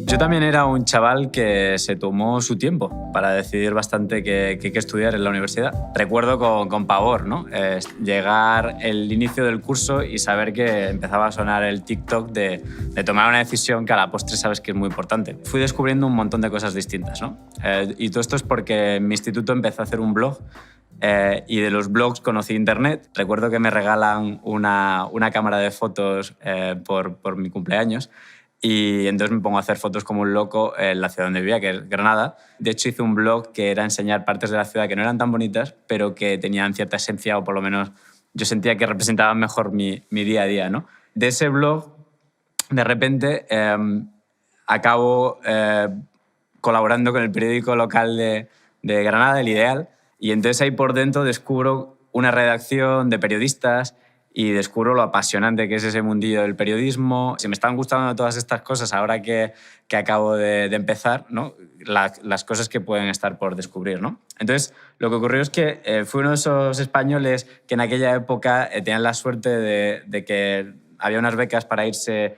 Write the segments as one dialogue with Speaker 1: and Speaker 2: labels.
Speaker 1: Yo también era un chaval que se tomó su tiempo para decidir bastante qué estudiar en la universidad. Recuerdo con pavor, ¿no? Llegar el inicio del curso y saber que empezaba a sonar el TikTok de tomar una decisión que a la postre sabes que es muy importante. Fui descubriendo un montón de cosas distintas, ¿no? Y todo esto es porque mi instituto empezó a hacer un blog y de los blogs conocí Internet. Recuerdo que me regalan una cámara de fotos por mi cumpleaños. Y entonces me pongo a hacer fotos como un loco en la ciudad donde vivía, que es Granada. De hecho, hice un blog que era enseñar partes de la ciudad que no eran tan bonitas, pero que tenían cierta esencia, o por lo menos yo sentía que representaban mejor mi día a día, ¿no? De ese blog, de repente, acabo colaborando con el periódico local de Granada, El Ideal, y entonces ahí por dentro descubro una redacción de periodistas y descubro lo apasionante que es ese mundillo del periodismo. Si me están gustando todas estas cosas ahora que acabo de empezar, ¿no? Las cosas que pueden estar por descubrir, ¿no? Entonces, lo que ocurrió es que fui uno de esos españoles que en aquella época tenían la suerte de que había unas becas para irse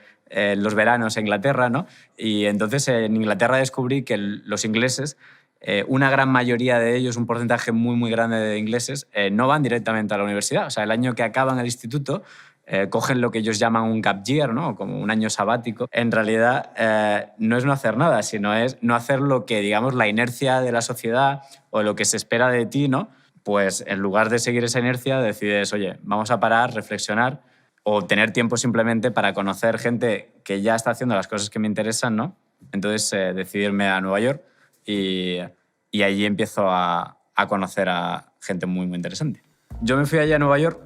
Speaker 1: los veranos a Inglaterra, ¿no? Y entonces en Inglaterra descubrí que los ingleses, una gran mayoría de ellos, un porcentaje muy, muy grande de ingleses, no van directamente a la universidad. O sea, el año que acaban el instituto cogen lo que ellos llaman un gap year, ¿no? Como un año sabático. En realidad no es no hacer nada, sino es no hacer lo que, digamos, la inercia de la sociedad o lo que se espera de ti, ¿no? Pues en lugar de seguir esa inercia decides, oye, vamos a parar, reflexionar o tener tiempo simplemente para conocer gente que ya está haciendo las cosas que me interesan, ¿no? Entonces decidirme a Nueva York y allí empiezo a conocer a gente muy, muy interesante. Yo me fui allá a Nueva York,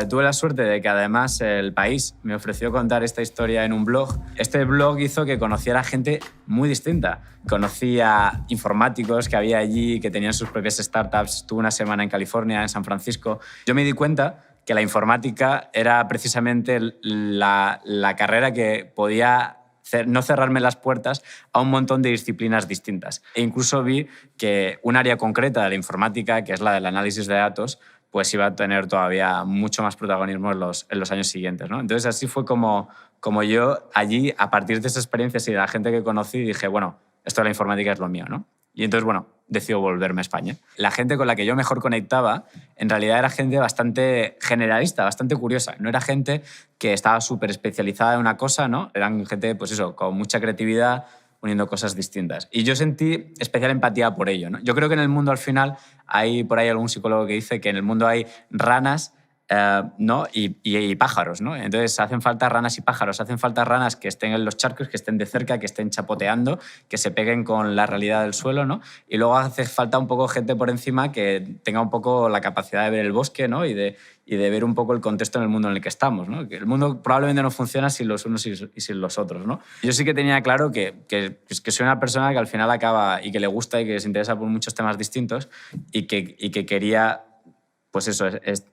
Speaker 1: tuve la suerte de que además El País me ofreció contar esta historia en un blog. Este blog hizo que conociera gente muy distinta. Conocí a informáticos que había allí, que tenían sus propias startups. Estuve una semana en California, en San Francisco. Yo me di cuenta que la informática era precisamente la carrera que podía no cerrarme las puertas a un montón de disciplinas distintas. E incluso vi que un área concreta de la informática, que es la del análisis de datos, pues iba a tener todavía mucho más protagonismo en los años siguientes, ¿no? Entonces así fue como yo allí, a partir de esas experiencias y de la gente que conocí, dije, bueno, esto de la informática es lo mío, ¿no? Y entonces, bueno, decido volverme a España. La gente con la que yo mejor conectaba, en realidad era gente bastante generalista, bastante curiosa. No era gente que estaba súper especializada en una cosa, ¿no? Eran gente, pues eso, con mucha creatividad, uniendo cosas distintas. Y yo sentí especial empatía por ello, ¿no? Yo creo que en el mundo, al final, hay por ahí algún psicólogo que dice que en el mundo hay ranas, ¿no? y pájaros, ¿no? Entonces hacen falta ranas y pájaros, hacen falta ranas que estén en los charcos, que estén de cerca, que estén chapoteando, que se peguen con la realidad del suelo, ¿no? Y luego hace falta un poco gente por encima que tenga un poco la capacidad de ver el bosque, ¿no? y de ver un poco el contexto en el mundo en el que estamos, ¿no? Que el mundo probablemente no funciona sin los unos y sin los otros, ¿no? Yo sí que tenía claro que soy una persona que al final acaba y que le gusta y que se interesa por muchos temas distintos y que quería, pues eso,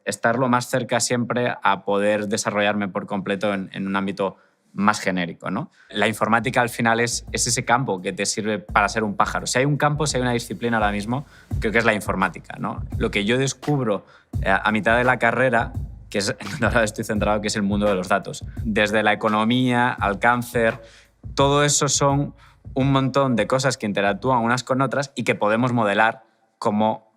Speaker 1: estar lo más cerca siempre a poder desarrollarme por completo en un ámbito más genérico, ¿no? La informática al final es ese campo que te sirve para ser un pájaro. Si hay un campo, si hay una disciplina ahora mismo, creo que es la informática, ¿no? Lo que yo descubro a mitad de la carrera, que es donde ahora estoy centrado, que es el mundo de los datos. Desde la economía al cáncer, todo eso son un montón de cosas que interactúan unas con otras y que podemos modelar como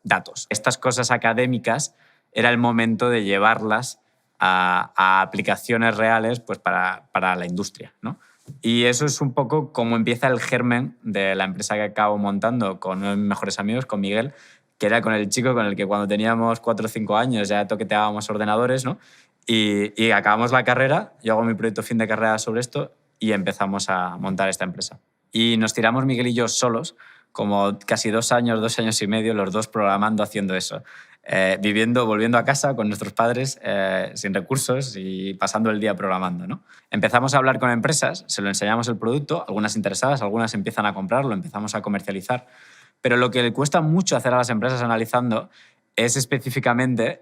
Speaker 1: datos. Estas cosas académicas era el momento de llevarlas a aplicaciones reales, pues para la industria, ¿no? Y eso es un poco como empieza el germen de la empresa que acabo montando con uno de mis mejores amigos, con Miguel, que era con el chico con el que cuando teníamos 4 o 5 años ya toqueteábamos ordenadores, ¿no? Y acabamos la carrera, yo hago mi proyecto fin de carrera sobre esto y empezamos a montar esta empresa. Y nos tiramos Miguel y yo solos, como casi 2 años, 2 años y medio, los dos programando, haciendo eso. Volviendo a casa con nuestros padres sin recursos y pasando el día programando, ¿no? Empezamos a hablar con empresas, se lo enseñamos el producto, algunas interesadas, algunas empiezan a comprarlo, empezamos a comercializar. Pero lo que le cuesta mucho hacer a las empresas analizando es específicamente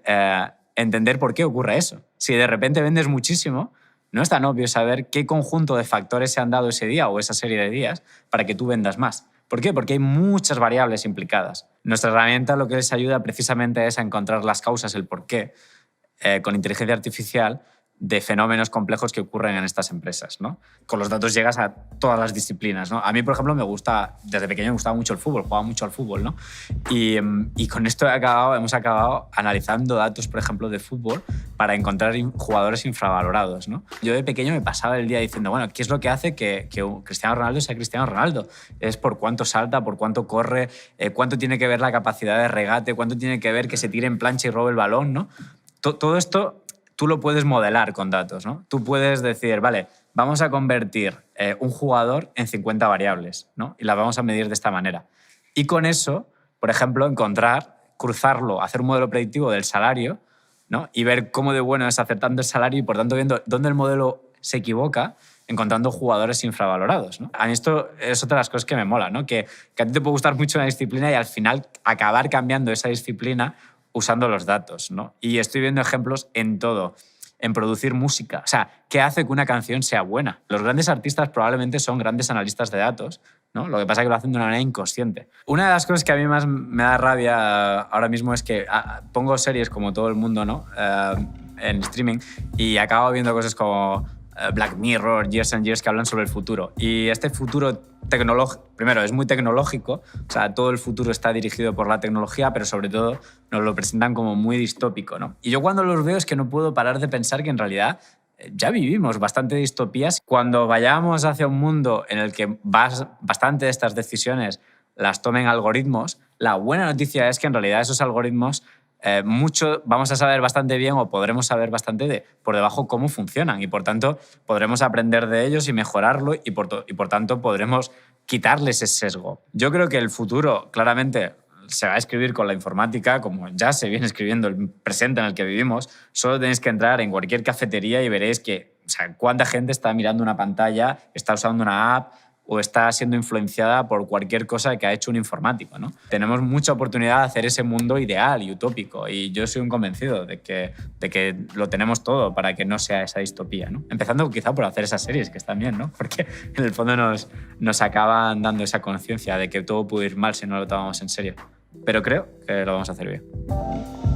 Speaker 1: entender por qué ocurre eso. Si de repente vendes muchísimo, no es tan obvio saber qué conjunto de factores se han dado ese día o esa serie de días para que tú vendas más. ¿Por qué? Porque hay muchas variables implicadas. Nuestra herramienta lo que les ayuda precisamente es a encontrar las causas, el por qué, con inteligencia artificial, de fenómenos complejos que ocurren en estas empresas, ¿no? Con los datos llegas a todas las disciplinas, ¿no? A mí, por ejemplo, desde pequeño me gustaba mucho el fútbol, jugaba mucho al fútbol, ¿no? Y con esto hemos acabado analizando datos, por ejemplo, de fútbol para encontrar jugadores infravalorados, ¿no? Yo de pequeño me pasaba el día diciendo, bueno, ¿qué es lo que hace que Cristiano Ronaldo sea Cristiano Ronaldo? Es por cuánto salta, por cuánto corre, cuánto tiene que ver la capacidad de regate, cuánto tiene que ver que se tire en plancha y robe el balón, ¿no? Todo esto tú lo puedes modelar con datos, ¿no? Tú puedes decir, vale, vamos a convertir un jugador en 50 variables, ¿no? Y las vamos a medir de esta manera. Y con eso, por ejemplo, cruzarlo, hacer un modelo predictivo del salario, ¿no? Y ver cómo de bueno es acertando el salario y, por tanto, viendo dónde el modelo se equivoca, encontrando jugadores infravalorados, ¿no? A mí esto es otra de las cosas que me mola, ¿no? Que a ti te puede gustar mucho una disciplina y al final acabar cambiando esa disciplina usando los datos, ¿no? Y estoy viendo ejemplos en todo, en producir música. O sea, ¿qué hace que una canción sea buena? Los grandes artistas probablemente son grandes analistas de datos, ¿no? Lo que pasa es que lo hacen de una manera inconsciente. Una de las cosas que a mí más me da rabia ahora mismo es que pongo series como todo el mundo, ¿no? En streaming y acabo viendo cosas como Black Mirror, Years and Years, que hablan sobre el futuro. Y este futuro primero, es muy tecnológico, o sea, todo el futuro está dirigido por la tecnología, pero sobre todo nos lo presentan como muy distópico, ¿no? Y yo cuando los veo es que no puedo parar de pensar que en realidad ya vivimos bastante distopías. Cuando vayamos hacia un mundo en el que bastante de estas decisiones las tomen algoritmos, la buena noticia es que en realidad esos algoritmos mucho vamos a saber bastante bien o podremos saber bastante por debajo cómo funcionan y por tanto podremos aprender de ellos y mejorarlo y por tanto podremos quitarles ese sesgo. Yo creo que el futuro claramente se va a escribir con la informática, como ya se viene escribiendo el presente en el que vivimos. Solo tenéis que entrar en cualquier cafetería y veréis cuánta gente está mirando una pantalla, está usando una app o está siendo influenciada por cualquier cosa que ha hecho un informático, ¿no? Tenemos mucha oportunidad de hacer ese mundo ideal y utópico y yo soy un convencido de que lo tenemos todo para que no sea esa distopía, ¿no? Empezando quizá por hacer esas series que están bien, ¿no? Porque en el fondo nos acaban dando esa conciencia de que todo puede ir mal si no lo tomamos en serio. Pero creo que lo vamos a hacer bien.